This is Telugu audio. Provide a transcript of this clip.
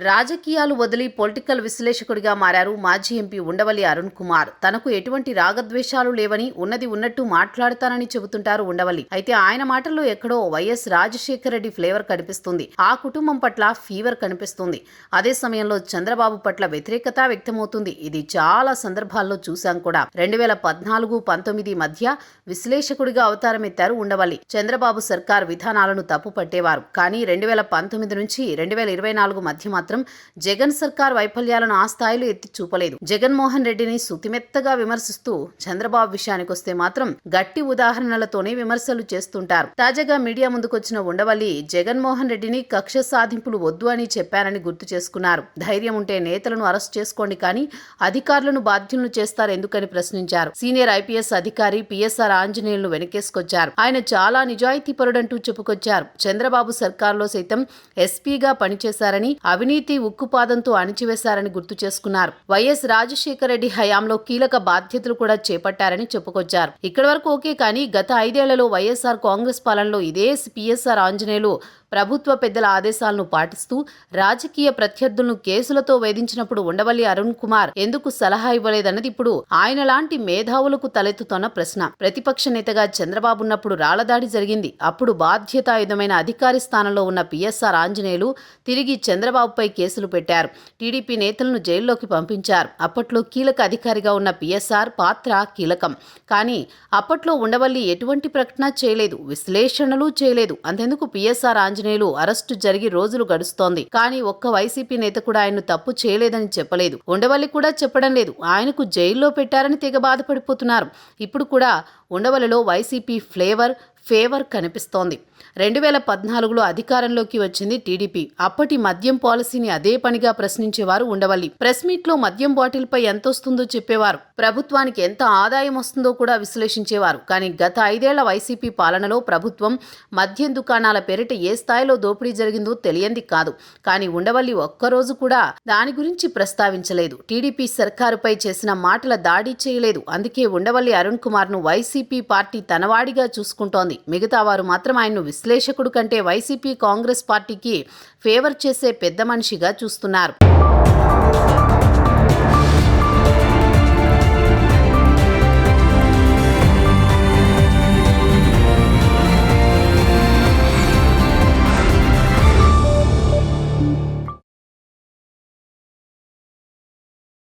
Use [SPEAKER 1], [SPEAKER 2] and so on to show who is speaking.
[SPEAKER 1] రాజకీయాలు వదిలి పొలిటికల్ విశ్లేషకుడిగా మారారు మాజీ ఎంపీ ఉండవల్లి అరుణ్ కుమార్. తనకు ఎటువంటి రాగద్వేషాలు లేవని, ఉన్నది ఉన్నట్టు మాట్లాడతానని చెబుతుంటారు ఉండవల్లి. అయితే ఆయన మాటల్లో ఎక్కడో వైఎస్ రాజశేఖర రెడ్డి ఫ్లేవర్ కనిపిస్తుంది. ఆ కుటుంబం పట్ల ఫీవర్ కనిపిస్తుంది. అదే సమయంలో చంద్రబాబు పట్ల వ్యతిరేకత వ్యక్తమవుతుంది. ఇది చాలా సందర్భాల్లో చూశాం కూడా. 2014-19 మధ్య విశ్లేషకుడిగా అవతారమెత్తారు ఉండవల్లి. చంద్రబాబు సర్కార్ విధానాలను తప్పు పట్టేవారు. కానీ 2019 నుంచి 2024 మధ్య మాత్రం జగన్ సర్కార్ వైఫల్యాలను ఆ స్థాయిలో ఎత్తి చూపలేదు. జగన్మోహన్ రెడ్డిని సుతిమెత్తగా విమర్శిస్తూ చంద్రబాబు విషయానికొస్తే మాత్రం గట్టి ఉదాహరణలతోనే విమర్శలు చేస్తుంటారు. తాజాగా మీడియా ముందుకొచ్చిన ఉండవల్లి జగన్మోహన్ రెడ్డిని కక్ష సాధింపులు వద్దు అని చెప్పారని గుర్తు చేసుకున్నారు. ధైర్యం ఉంటే నేతలను అరెస్ట్ చేసుకోండి, కానీ అధికారులను బాధ్యులను చేస్తారు ఎందుకని ప్రశ్నించారు. సీనియర్ ఐపీఎస్ అధికారి పిఎస్ఆర్ ఆంజనేయులను వెనకేసుకొచ్చారు. ఆయన చాలా నిజాయితీపరుడంటూ చెప్పుకొచ్చారు. చంద్రబాబు సర్కార్లో సైతం ఎస్పీగా పనిచేశారని, అవినీతి ఉక్కుపాదంతో అణిచివేశారని గుర్తు చేసుకున్నారు. వైఎస్ రాజశేఖర రెడ్డి హయాంలో కీలక బాధ్యతలు కూడా చేపట్టారని చెప్పుకొచ్చారు. ఇక్కడి వరకు ఓకే, కానీ గత 5 ఏళ్లలో వైఎస్ఆర్ కాంగ్రెస్ పాలనలో ఇదే పిఎస్ఆర్ ఆంజనేయులు ప్రభుత్వ పెద్దల ఆదేశాలను పాటిస్తూ రాజకీయ ప్రత్యర్థులను కేసులతో వేధించినప్పుడు ఉండవల్లి అరుణ్ కుమార్ ఎందుకు సలహా ఇవ్వలేదన్నది ఇప్పుడు ఆయన లాంటి మేధావులకు తలెత్తుతున్న ప్రశ్న. ప్రతిపక్ష నేతగా చంద్రబాబు ఉన్నప్పుడు రాళ్లదాడి జరిగింది. అప్పుడు బాధ్యతాయుతమైన అధికారి స్థానంలో ఉన్న పిఎస్ఆర్ ఆంజనేయులు తిరిగి చంద్రబాబుపై కేసులు పెట్టారు. టీడీపీ నేతలను జైల్లోకి పంపించారు. అప్పట్లో కీలక అధికారిగా ఉన్న పిఎస్ఆర్ పాత్ర కీలకం. కానీ అప్పట్లో ఉండవల్లి ఎటువంటి ప్రకటన చేయలేదు, విశ్లేషణలు చేయలేదు. అంతెందుకు పిఎస్ఆర్ ఆంజనేయులు అరెస్టు జరిగి రోజులు గడుస్తోంది. కానీ ఒక్క వైసీపీ నేత కూడా ఆయన్ను తప్పు చేయలేదని చెప్పలేదు. ఉండవల్లి కూడా చెప్పడం లేదు. ఆయనకు జైల్లో పెట్టారని తెగ బాధపడిపోతున్నారు. ఇప్పుడు కూడా ఉండవల్లిలో వైసీపీ ఫేవర్ కనిపిస్తోంది. 2014లో అధికారంలోకి వచ్చింది టీడీపీ. అప్పటి మద్యం పాలసీని అదే పనిగా ప్రశ్నించేవారు ఉండవల్లి. ప్రెస్ మీట్లో మద్యం బాటిల్పై ఎంతొస్తుందో చెప్పేవారు. ప్రభుత్వానికి ఎంత ఆదాయం వస్తుందో కూడా విశ్లేషించేవారు. కానీ గత 5 ఏళ్ల వైసీపీ పాలనలో ప్రభుత్వం మద్యం దుకాణాల పేరిట ఏ స్థాయిలో దోపిడీ జరిగిందో తెలియంది కాదు. కానీ ఉండవల్లి ఒక్కరోజు కూడా దాని గురించి ప్రస్తావించలేదు. టీడీపీ సర్కారుపై చేసిన మాటల దాడి చేయలేదు. అందుకే ఉండవల్లి అరుణ్ కుమార్ను వైసీపీ పార్టీ తనవాడిగా చూసుకుంటోంది. మిగతా వారు మాత్రం ఆయన్ను విశ్లేషకుడు కంటే వైసీపీ కాంగ్రెస్ పార్టీకి ఫేవర్ చేసే పెద్ద మనిషిగా చూస్తున్నారు.